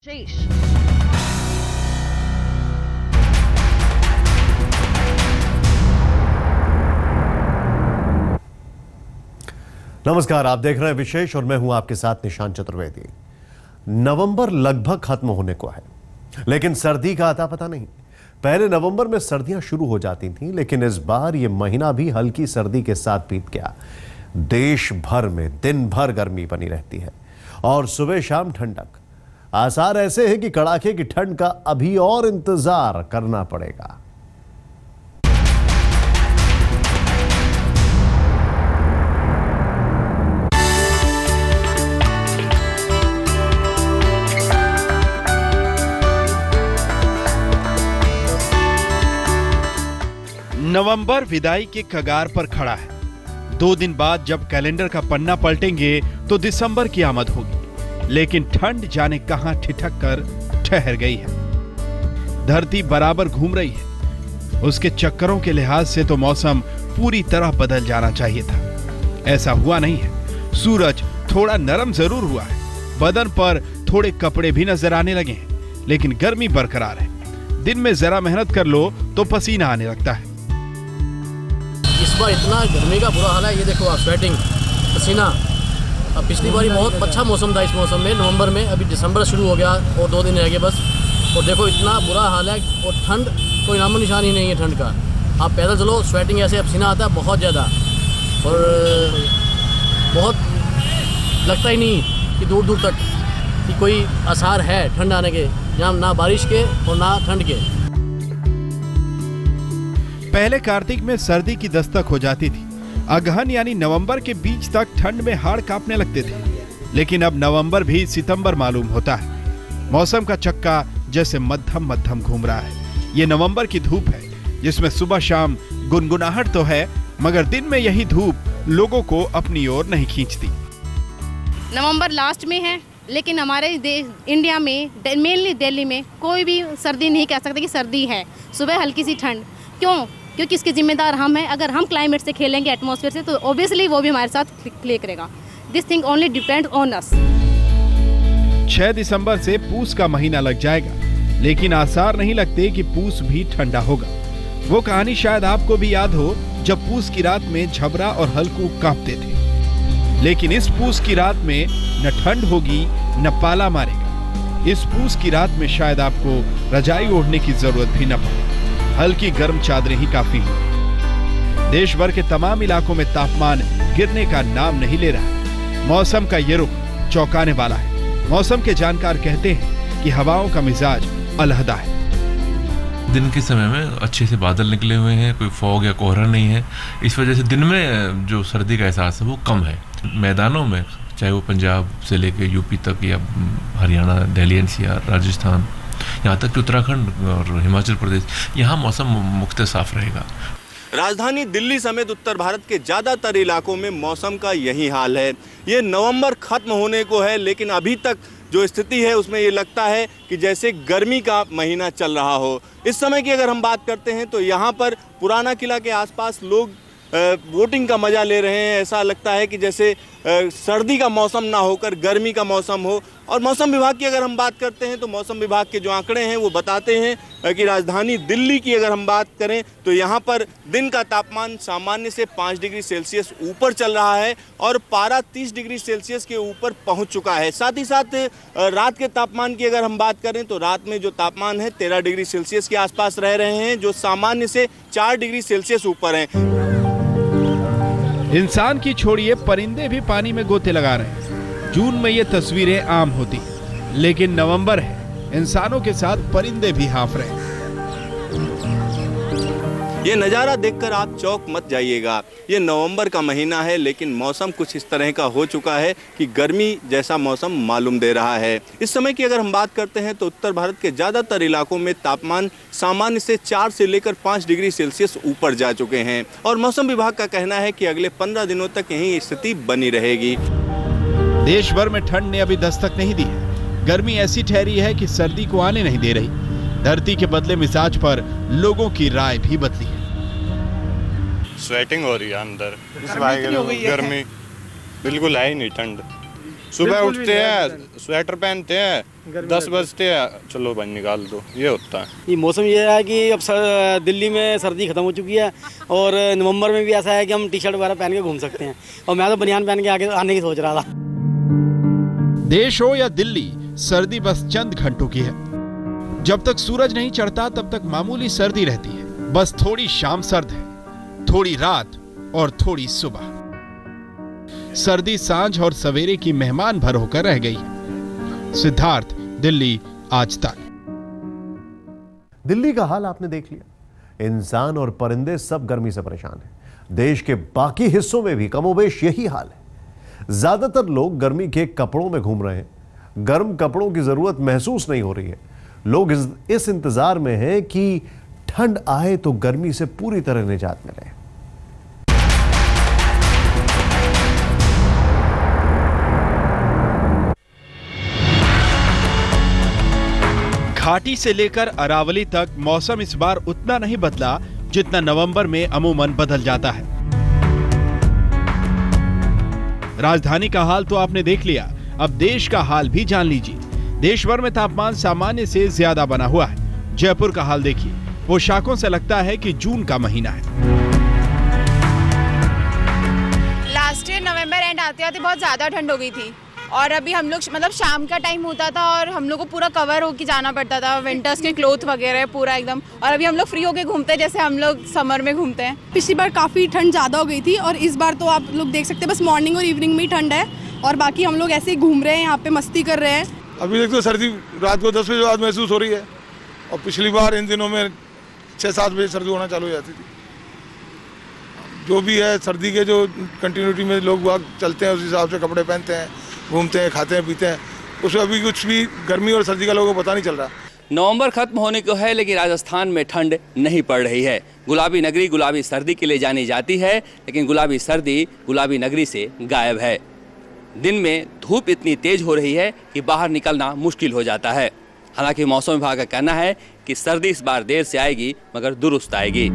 नमस्कार, आप देख रहे हैं विशेष और मैं हूं आपके साथ निशान चतुर्वेदी। नवंबर लगभग खत्म होने को है, लेकिन सर्दी का आता पता नहीं। पहले नवंबर में सर्दियां शुरू हो जाती थीं, लेकिन इस बार ये महीना भी हल्की सर्दी के साथ बीत गया। देश भर में दिन भर गर्मी बनी रहती है और सुबह शाम ठंडक। आसार ऐसे हैं कि कड़ाके की ठंड का अभी और इंतजार करना पड़ेगा। नवंबर विदाई के कगार पर खड़ा है। 2 दिन बाद जब कैलेंडर का पन्ना पलटेंगे तो दिसंबर की आमद होगी, लेकिन ठंड जाने कहां ठिठक कर ठहर गई है। धरती बराबर घूम रही है। उसके चक्करों के लिहाज से तो मौसम पूरी तरह बदल जाना चाहिए था। ऐसा हुआ नहीं है। सूरज थोड़ा नरम जरूर हुआ है, बदन पर थोड़े कपड़े भी नजर आने लगे हैं, लेकिन गर्मी बरकरार है। दिन में जरा मेहनत कर लो तो पसीना आने लगता है। इस बार इतना गर्मी का बुरा हाल है, ये देखो आप, स्वेटिंग, पसीना। अब पिछली बार बहुत अच्छा मौसम था इस मौसम में, नवंबर में। अभी दिसंबर शुरू हो गया और 2 दिन रह गए बस, और देखो इतना बुरा हाल है। और ठंड कोई नामो निशान ही नहीं है ठंड का। आप पैदल चलो, स्वेटिंग ऐसे पसीना आता है बहुत ज़्यादा, और बहुत लगता ही नहीं कि दूर दूर तक कि कोई आसार है ठंड आने के, यहाँ ना बारिश के और ना ठंड के। पहले कार्तिक में सर्दी की दस्तक हो जाती थी। अगहन यानी नवंबर के बीच तक ठंड में हाड़ कांपने लगते थे, लेकिन अब नवंबर भी सितंबर मालूम होता है। मौसम का चक्का जैसे मध्यम मध्यम घूम रहा है। ये नवंबर की धूप है, जिसमें सुबह शाम गुनगुनाहट तो है, मगर दिन में यही धूप लोगों को अपनी ओर नहीं खींचती। नवंबर लास्ट में है, लेकिन हमारे इंडिया में, मेनली दिल्ली में, कोई भी सर्दी नहीं कह सकते कि सर्दी है। सुबह हल्की सी ठंड, क्यों? क्योंकि इसके जिम्मेदार हम हैं। अगर हम क्लाइमेट से खेलेंगे, एटमॉस्फेयर से, तो ऑब्वियसली वो भी हमारे साथ प्ले करेगा। This thing only depend on us. 6 दिसंबर से पूस का महीना लग जाएगा, लेकिन आसार नहीं लगते कि पूस भी ठंडा होगा। वो कहानी शायद आपको भी याद हो, जब पूस की रात में झबरा और हल्कू कांपते थे। लेकिन इस पूस की रात में न ठंड होगी न पाला मारेगा। इस पूस की रात में शायद आपको रजाई ओढ़ने की जरूरत भी न पड़े। हल्की गर्म चादरें ही काफी हैं। देश भर के तमाम इलाकों में तापमान गिरने का नाम नहीं ले रहा। मौसम का ये रुख चौंकाने वाला है। मौसम के जानकार कहते हैं कि हवाओं का मिजाज अलहदा है। दिन के समय में अच्छे से बादल निकले हुए हैं, कोई फॉग या कोहरा नहीं है। इस वजह से दिन में जो सर्दी का एहसास है वो कम है। मैदानों में, चाहे वो पंजाब से लेके यूपी तक या हरियाणा, दिल्ली एनसीआर, राजस्थान, यहाँ तक कि उत्तराखंड और हिमाचल प्रदेश, यहाँ मौसम मुख्तलिफ साफ रहेगा। राजधानी दिल्ली समेत उत्तर भारत के ज़्यादातर इलाकों में मौसम का यही हाल है। ये नवंबर खत्म होने को है, लेकिन अभी तक जो स्थिति है उसमें ये लगता है कि जैसे गर्मी का महीना चल रहा हो। इस समय की अगर हम बात करते हैं तो यहाँ पर पुराना किला के आसपास लोग वोटिंग का मज़ा ले रहे हैं। ऐसा लगता है कि जैसे सर्दी का मौसम ना होकर गर्मी का मौसम हो। और मौसम विभाग की अगर हम बात करते हैं तो मौसम विभाग के जो आंकड़े हैं वो बताते हैं कि राजधानी दिल्ली की अगर हम बात करें तो यहाँ पर दिन का तापमान सामान्य से 5 डिग्री सेल्सियस ऊपर चल रहा है और पारा 30 डिग्री सेल्सियस के ऊपर पहुँच चुका है। साथ ही साथ रात के तापमान की अगर हम बात करें तो रात में जो तापमान है 13 डिग्री सेल्सियस के आसपास रह रहे हैं, जो सामान्य से 4 डिग्री सेल्सियस ऊपर हैं। इंसान की छोड़िए, परिंदे भी पानी में गोते लगा रहे हैं। जून में ये तस्वीरें आम होती, लेकिन नवंबर है, इंसानों के साथ परिंदे भी हाँफ रहे हैं। ये नज़ारा देखकर आप चौंक मत जाइएगा। ये नवंबर का महीना है, लेकिन मौसम कुछ इस तरह का हो चुका है कि गर्मी जैसा मौसम मालूम दे रहा है। इस समय की अगर हम बात करते हैं तो उत्तर भारत के ज़्यादातर इलाकों में तापमान सामान्य से 4 से लेकर 5 डिग्री सेल्सियस ऊपर जा चुके हैं और मौसम विभाग का कहना है कि अगले 15 दिनों तक यही स्थिति बनी रहेगी। देश भर में ठंड ने अभी दस्तक नहीं दी है। गर्मी ऐसी ठहरी है कि सर्दी को आने नहीं दे रही। धरती के बदले मिजाज पर लोगों की राय भी बदली है। स्वेटिंग हो रही है अंदर, गर्मी बिल्कुल है ही नहीं, ठंड सुबह उठते हैं, स्वेटर पहनते हैं, 10 बजते हैं, चलो भाई निकाल दो, ये होता है। ये मौसम ये है कि अब दिल्ली में सर्दी खत्म हो चुकी है और नवंबर में भी ऐसा है कि हम टी शर्ट वगैरह पहन के घूम सकते हैं, और मैं तो बनियान पहन के आगे आने की सोच रहा था। देश हो या दिल्ली, सर्दी बस चंद घंटों की है। जब तक सूरज नहीं चढ़ता तब तक मामूली सर्दी रहती है। बस थोड़ी शाम सर्द है, थोड़ी रात और थोड़ी सुबह। सर्दी सांझ और सवेरे की मेहमान भर होकर रह गई है। सिद्धार्थ, दिल्ली आज तक। दिल्ली का हाल आपने देख लिया। इंसान और परिंदे सब गर्मी से परेशान हैं। देश के बाकी हिस्सों में भी कमोबेश यही हाल है। ज्यादातर लोग गर्मी के कपड़ों में घूम रहे हैं। गर्म कपड़ों की जरूरत महसूस नहीं हो रही है। लोग इस इंतजार में हैं कि ठंड आए तो गर्मी से पूरी तरह निजात मिले। घाटी से लेकर अरावली तक मौसम इस बार उतना नहीं बदला जितना नवंबर में अमूमन बदल जाता है। राजधानी का हाल तो आपने देख लिया, अब देश का हाल भी जान लीजिए। देश भर में तापमान सामान्य से ज्यादा बना हुआ है। जयपुर का हाल देखिए, पोशाकों से लगता है कि जून का महीना है। लास्ट ईयर नवंबर एंड आते आते बहुत ज्यादा ठंड हो गई थी, और अभी हम लोग मतलब शाम का टाइम होता था और हम लोग को पूरा कवर होके जाना पड़ता था, विंटर्स के क्लोथ वगैरह पूरा एकदम। और अभी हम लोग फ्री होके घूमते हैं जैसे हम लोग समर में घूमते हैं। पिछली बार काफ़ी ठंड ज़्यादा हो गई थी और इस बार तो आप लोग देख सकते हैं बस मॉर्निंग और इवनिंग में ही ठंड है, और बाकी हम लोग ऐसे ही घूम रहे हैं, यहाँ पे मस्ती कर रहे हैं। अभी देख तो सर्दी रात को 10 बजे बाद महसूस हो रही है, और पिछली बार इन दिनों में 6-7 बजे सर्दी होना चालू हो जाती थी। जो भी है सर्दी के जो कंटिन्यूटी में लोग वहाँ चलते हैं उस हिसाब से कपड़े पहनते हैं, घूमते हैं, खाते हैं, पीते हैं। उसमें अभी कुछ भी गर्मी और सर्दी का लोगों को पता नहीं चल रहा। नवंबर खत्म होने को है लेकिन राजस्थान में ठंड नहीं पड़ रही है। गुलाबी नगरी गुलाबी सर्दी के लिए जानी जाती है, लेकिन गुलाबी सर्दी गुलाबी नगरी से गायब है। दिन में धूप इतनी तेज हो रही है कि बाहर निकलना मुश्किल हो जाता है। हालांकि मौसम विभाग का कहना है कि सर्दी इस बार देर से आएगी मगर दुरुस्त आएगी।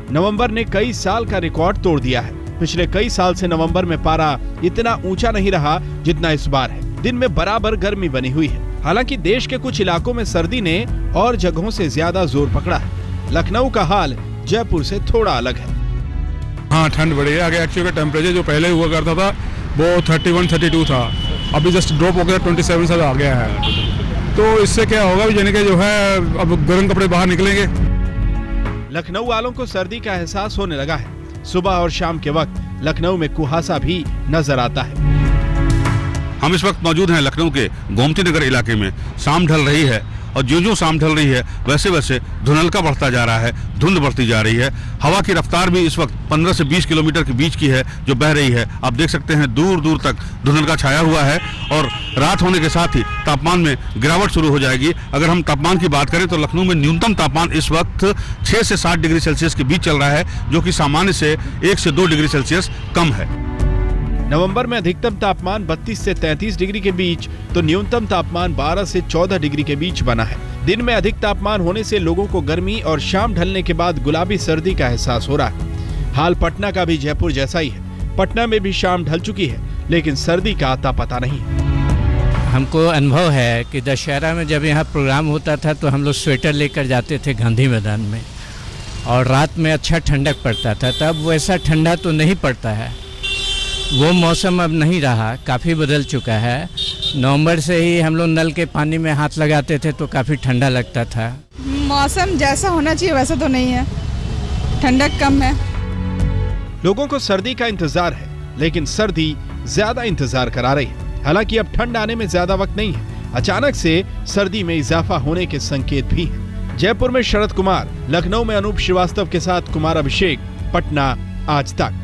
नवंबर ने कई साल का रिकॉर्ड तोड़ दिया है। पिछले कई साल से नवंबर में पारा इतना ऊंचा नहीं रहा जितना इस बार है। दिन में बराबर गर्मी बनी हुई है। हालांकि देश के कुछ इलाकों में सर्दी ने और जगहों से ज्यादा जोर पकड़ा है। लखनऊ का हाल जयपुर से थोड़ा अलग है। हाँ, ठंड बढ़ी है। आगे एक्चुअली टेम्परेचर जो पहले हुआ करता था वो 31-32 था, अभी जस्ट ड्रॉप हो गया 27 से आ गया है। तो इससे क्या होगा, यानी कि जो है अब गर्म कपड़े बाहर निकलेंगे। लखनऊ वालों को सर्दी का एहसास होने लगा है। सुबह और शाम के वक्त लखनऊ में कुहासा भी नजर आता है। हम इस वक्त मौजूद हैं लखनऊ के गोमती नगर इलाके में। शाम ढल रही है और जो शाम ढल रही है वैसे वैसे धुंधलका बढ़ता जा रहा है, धुंध बढ़ती जा रही है। हवा की रफ्तार भी इस वक्त 15 से 20 किलोमीटर के बीच की है जो बह रही है। आप देख सकते हैं दूर दूर तक धुंधलका छाया हुआ है, और रात होने के साथ ही तापमान में गिरावट शुरू हो जाएगी। अगर हम तापमान की बात करें तो लखनऊ में न्यूनतम तापमान इस वक्त 6 से 7 डिग्री सेल्सियस के बीच चल रहा है, जो कि सामान्य से 1 से 2 डिग्री सेल्सियस कम है। नवंबर में अधिकतम तापमान 32 से 33 डिग्री के बीच तो न्यूनतम तापमान 12 से 14 डिग्री के बीच बना है। दिन में अधिक तापमान होने से लोगों को गर्मी और शाम ढलने के बाद गुलाबी सर्दी का एहसास हो रहा है। हाल पटना का भी जयपुर जैसा ही है। पटना में भी शाम ढल चुकी है, लेकिन सर्दी का आता पता नहीं। हमको अनुभव है कि दशहरा में जब यहाँ प्रोग्राम होता था तो हम लोग स्वेटर लेकर जाते थे गांधी मैदान में, और रात में अच्छा ठंडक पड़ता था। तब वैसा ठंडा तो नहीं पड़ता है, वो मौसम अब नहीं रहा, काफ़ी बदल चुका है। नवंबर से ही हम लोग नल के पानी में हाथ लगाते थे तो काफ़ी ठंडा लगता था। मौसम जैसा होना चाहिए वैसा तो नहीं है, ठंडक कम है। लोगों को सर्दी का इंतजार है, लेकिन सर्दी ज्यादा इंतजार करा रही है। हालांकि अब ठंड आने में ज्यादा वक्त नहीं है। अचानक से सर्दी में इजाफा होने के संकेत भी हैं। जयपुर में शरद कुमार, लखनऊ में अनूप श्रीवास्तव के साथ कुमार अभिषेक, पटना आज तक।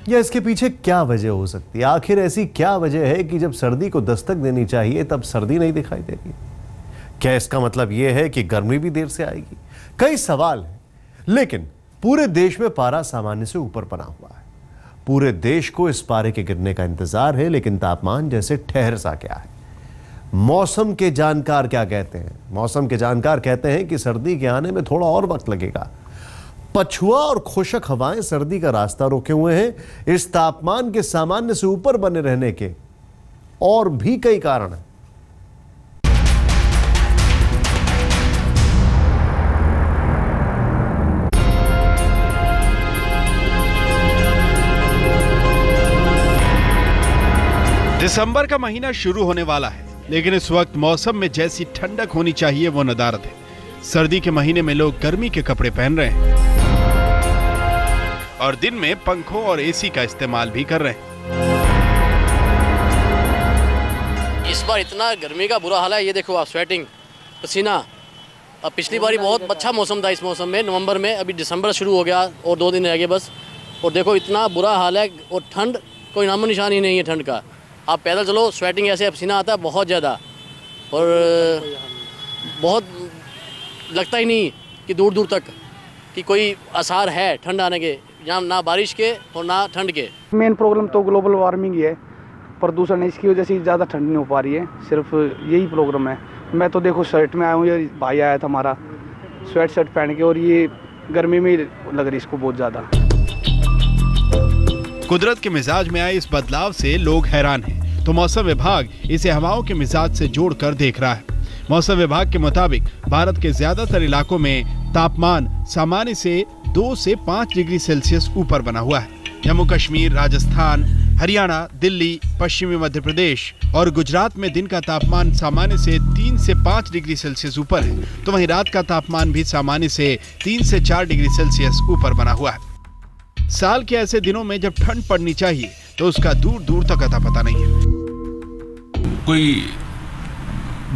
या इसके पीछे क्या वजह हो सकती है? आखिर ऐसी क्या वजह है कि जब सर्दी को दस्तक देनी चाहिए तब सर्दी नहीं दिखाई दे रही? क्या इसका मतलब यह है कि गर्मी भी देर से आएगी? कई सवाल हैं, लेकिन पूरे देश में पारा सामान्य से ऊपर बना हुआ है। पूरे देश को इस पारे के गिरने का इंतजार है, लेकिन तापमान जैसे ठहर सा गया है। मौसम के जानकार क्या कहते हैं? मौसम के जानकार कहते हैं कि सर्दी के आने में थोड़ा और वक्त लगेगा। पछुआ और खुशक हवाएं सर्दी का रास्ता रोके हुए हैं। इस तापमान के सामान्य से ऊपर बने रहने के और भी कई कारण हैं। दिसंबर का महीना शुरू होने वाला है, लेकिन इस वक्त मौसम में जैसी ठंडक होनी चाहिए वो नदारद है। सर्दी के महीने में लोग गर्मी के कपड़े पहन रहे हैं और दिन में पंखों और एसी का इस्तेमाल भी कर रहे हैं। इस बार इतना गर्मी का बुरा हाल है, ये देखो आप, स्वेटिंग, पसीना। अब पिछली बार बहुत अच्छा मौसम था इस मौसम में, नवंबर में। अभी दिसंबर शुरू हो गया और 2 दिन रह गए बस, और देखो इतना बुरा हाल है। और ठंड कोई नामो निशान ही नहीं है ठंड का। आप पैदल चलो, स्वेटिंग ऐसे पसीना आता है बहुत ज़्यादा, और बहुत लगता ही नहीं कि दूर दूर तक कि कोई आसार है ठंड आने के, यहाँ ना बारिश के और ना ठंड के। मेन प्रॉब्लम तो ग्लोबल वार्मिंग ही है, प्रदूषण है, इसकी वजह से ज़्यादा ठंड नहीं हो पा रही है, सिर्फ यही प्रॉब्लम है। मैं तो देखो शर्ट में आया हूँ, ये भाई आया था हमारा स्वेट शर्ट पहन के, और ये गर्मी में लग रही इसको बहुत ज़्यादा। कुदरत के मिजाज में आए इस बदलाव से लोग हैरान हैं, तो मौसम विभाग इसे हवाओं के मिजाज से जोड़कर देख रहा है। मौसम विभाग के मुताबिक भारत के ज्यादातर इलाकों में तापमान सामान्य से 2 से 5 डिग्री सेल्सियस ऊपर बना हुआ है। जम्मू कश्मीर, राजस्थान, हरियाणा, दिल्ली, पश्चिमी मध्य प्रदेश और गुजरात में दिन का तापमान सामान्य से 3 से 5 डिग्री सेल्सियस ऊपर है, तो वहीं रात का तापमान भी सामान्य से 3 से 4 डिग्री सेल्सियस ऊपर बना हुआ है। साल के ऐसे दिनों में जब ठंड पड़नी चाहिए तो उसका दूर दूर तक अता पता नहीं है। कोई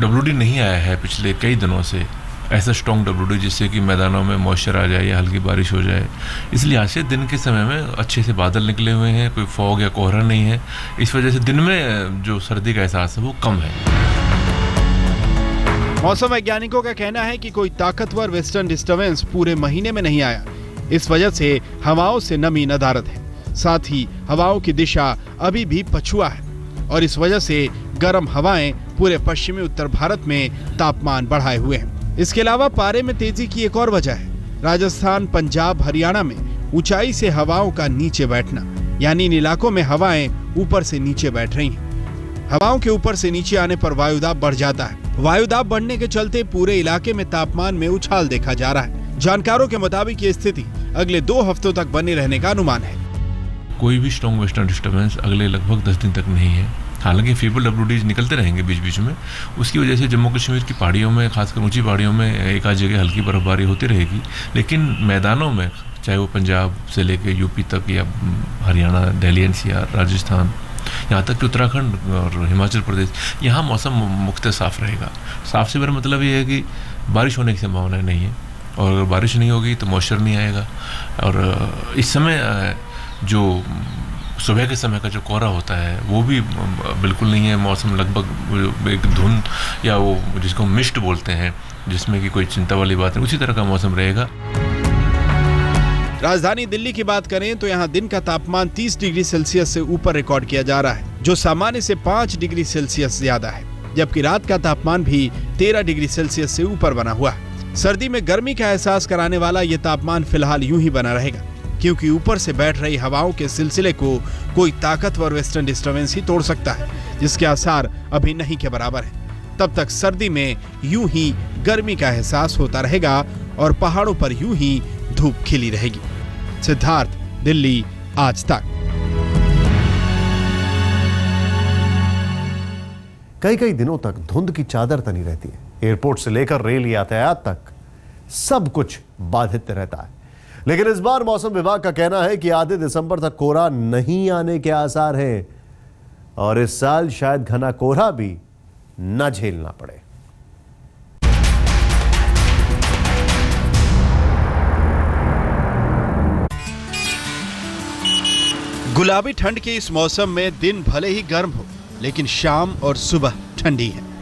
WD नहीं आया है पिछले कई दिनों से, ऐसा स्ट्रॉन्ग WD जिससे कि मैदानों में मॉइस्चर आ जाए या हल्की बारिश हो जाए। इसलिए आज से दिन के समय में अच्छे से बादल निकले हुए हैं, कोई फॉग या कोहरा नहीं है। इस वजह से दिन में जो सर्दी का एहसास है वो कम है। मौसम वैज्ञानिकों का कहना है कि कोई ताकतवर वेस्टर्न डिस्टर्बेंस पूरे महीने में नहीं आया। इस वजह से हवाओं से नमी नदारद है, साथ ही हवाओं की दिशा अभी भी पछुआ है, और इस वजह से गर्म हवाएं पूरे पश्चिमी उत्तर भारत में तापमान बढ़ाए हुए हैं। इसके अलावा पारे में तेजी की एक और वजह है राजस्थान, पंजाब, हरियाणा में ऊंचाई से हवाओं का नीचे बैठना, यानी इन इलाकों में हवाएं ऊपर से नीचे बैठ रही हैं। हवाओं के ऊपर से नीचे आने पर वायुदाब बढ़ जाता है। वायुदाब बढ़ने के चलते पूरे इलाके में तापमान में उछाल देखा जा रहा है। जानकारों के मुताबिक ये स्थिति अगले 2 हफ्तों तक बने रहने का अनुमान है। कोई भी स्ट्रॉन्ग वेस्टर्न डिस्टर्बेंस अगले लगभग 10 दिन तक नहीं है। हालांकि फीबल WDs निकलते रहेंगे बीच बीच में, उसकी वजह से जम्मू कश्मीर की पहाड़ियों में, खासकर ऊंची पहाड़ियों में एक आध जगह हल्की बर्फबारी होती रहेगी, लेकिन मैदानों में चाहे वो पंजाब से लेकर यूपी तक या हरियाणा, दिल्ली NCR, राजस्थान, यहाँ तक कि उत्तराखंड और हिमाचल प्रदेश, यहाँ मौसम मुख्तलिफ साफ रहेगा। साफ से मेरा मतलब ये है कि बारिश होने की संभावना नहीं है, और अगर बारिश नहीं होगी तो मॉइस्चर नहीं आएगा। और इस समय जो सुबह के समय का जो कोहरा होता है वो भी बिल्कुल नहीं है। मौसम लगभग एक धुंध या वो जिसको मिस्ट बोलते हैं, जिसमें कि कोई चिंता वाली बात नहीं, उसी तरह का मौसम रहेगा। राजधानी दिल्ली की बात करें तो यहाँ दिन का तापमान 30 डिग्री सेल्सियस से ऊपर रिकॉर्ड किया जा रहा है, जो सामान्य से 5 डिग्री सेल्सियस ज्यादा है, जबकि रात का तापमान भी 13 डिग्री सेल्सियस से ऊपर बना हुआ है। सर्दी में गर्मी का एहसास कराने वाला ये तापमान फिलहाल यूं ही बना रहेगा, क्योंकि ऊपर से बैठ रही हवाओं के सिलसिले को कोई ताकतवर वेस्टर्न डिस्टर्बेंस ही तोड़ सकता है, जिसके आसार अभी नहीं के बराबर है। तब तक सर्दी में यूं ही गर्मी का एहसास होता रहेगा और पहाड़ों पर यूं ही धूप खिली रहेगी। सिद्धार्थ, दिल्ली, आज तक। कई दिनों तक धुंध की चादर तनी रहती है। एयरपोर्ट से लेकर रेल यातायात तक सब कुछ बाधित रहता है, लेकिन इस बार मौसम विभाग का कहना है कि आधे दिसंबर तक कोहरा नहीं आने के आसार हैं, और इस साल शायद घना कोहरा भी न झेलना पड़े। गुलाबी ठंड के इस मौसम में दिन भले ही गर्म हो, लेकिन शाम और सुबह ठंडी है।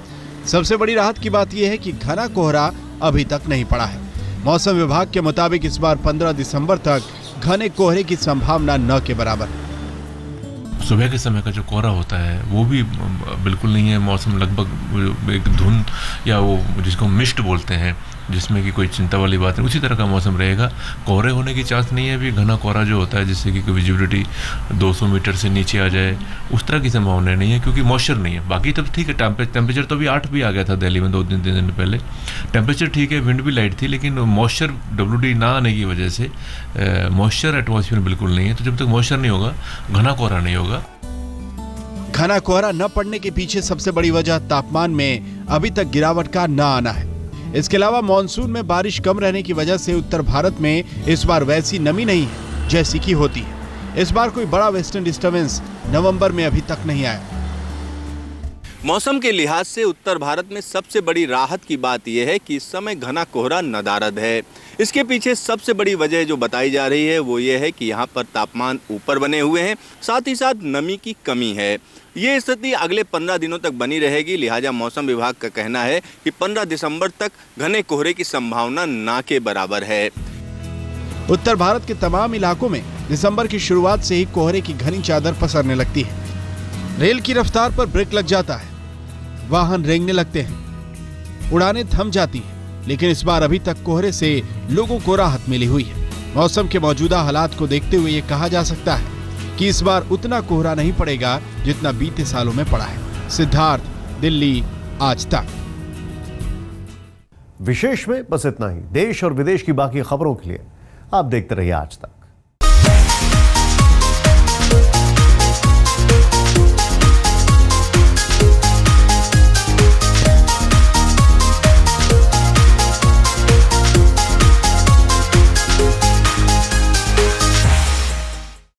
सबसे बड़ी राहत की बात यह है कि घना कोहरा अभी तक नहीं पड़ा है। मौसम विभाग के मुताबिक इस बार 15 दिसंबर तक घने कोहरे की संभावना न के बराबर है। सुबह के समय का जो कोहरा होता है वो भी बिल्कुल नहीं है। मौसम लगभग एक धुंध या वो जिसको मिस्ट बोलते हैं, जिसमें कि कोई चिंता वाली बात नहीं, उसी तरह का मौसम रहेगा। कोहरे होने की चांस नहीं है अभी। घना कोहरा जो होता है जिससे कि विजिबिलिटी 200 मीटर से नीचे आ जाए, उस तरह की संभावना नहीं है क्योंकि मॉइस्चर नहीं है। बाकी तब ठीक है, टेम्परेचर तो अभी 8 भी आ गया था दिल्ली में 2-3 दिन पहले। टेम्परेचर ठीक है, विंड भी लाइट थी, लेकिन मॉइस्चर WD ना आने की वजह से मॉइस्चर एटमॉस्फेयर में बिल्कुल नहीं है। तो जब तक मॉइस्चर नहीं होगा, घना कोहरा नहीं होगा। घना कोहरा न पड़ने के पीछे सबसे बड़ी वजह तापमान में अभी तक गिरावट का न आना है। इसके अलावा मानसून में बारिश कम रहने की वजह से उत्तर भारत में इस बार वैसी नमी नहीं है जैसी की होती है। इस बार कोई बड़ा वेस्टर्न डिस्टर्बेंस नवंबर में अभी तक नहीं आया। मौसम के लिहाज से उत्तर भारत में सबसे बड़ी राहत की बात यह है कि इस समय घना कोहरा नदारद है। इसके पीछे सबसे बड़ी वजह जो बताई जा रही है वो ये है कि यहाँ पर तापमान ऊपर बने हुए हैं, साथ ही साथ नमी की कमी है। ये स्थिति अगले 15 दिनों तक बनी रहेगी। लिहाजा मौसम विभाग का कहना है कि 15 दिसंबर तक घने कोहरे की संभावना ना के बराबर है। उत्तर भारत के तमाम इलाकों में दिसंबर की शुरुआत से ही कोहरे की घनी चादर पसरने लगती है। रेल की रफ्तार पर ब्रेक लग जाता है, वाहन रेंगने लगते हैं, उड़ानें थम जाती हैं। लेकिन इस बार अभी तक कोहरे से लोगों को राहत मिली हुई है। मौसम के मौजूदा हालात को देखते हुए ये कहा जा सकता है कि इस बार उतना कोहरा नहीं पड़ेगा जितना बीते सालों में पड़ा है। सिद्धार्थ, दिल्ली, आज तक। विशेष में बस इतना ही। देश और विदेश की बाकी खबरों के लिए आप देखते रहिए आज तक।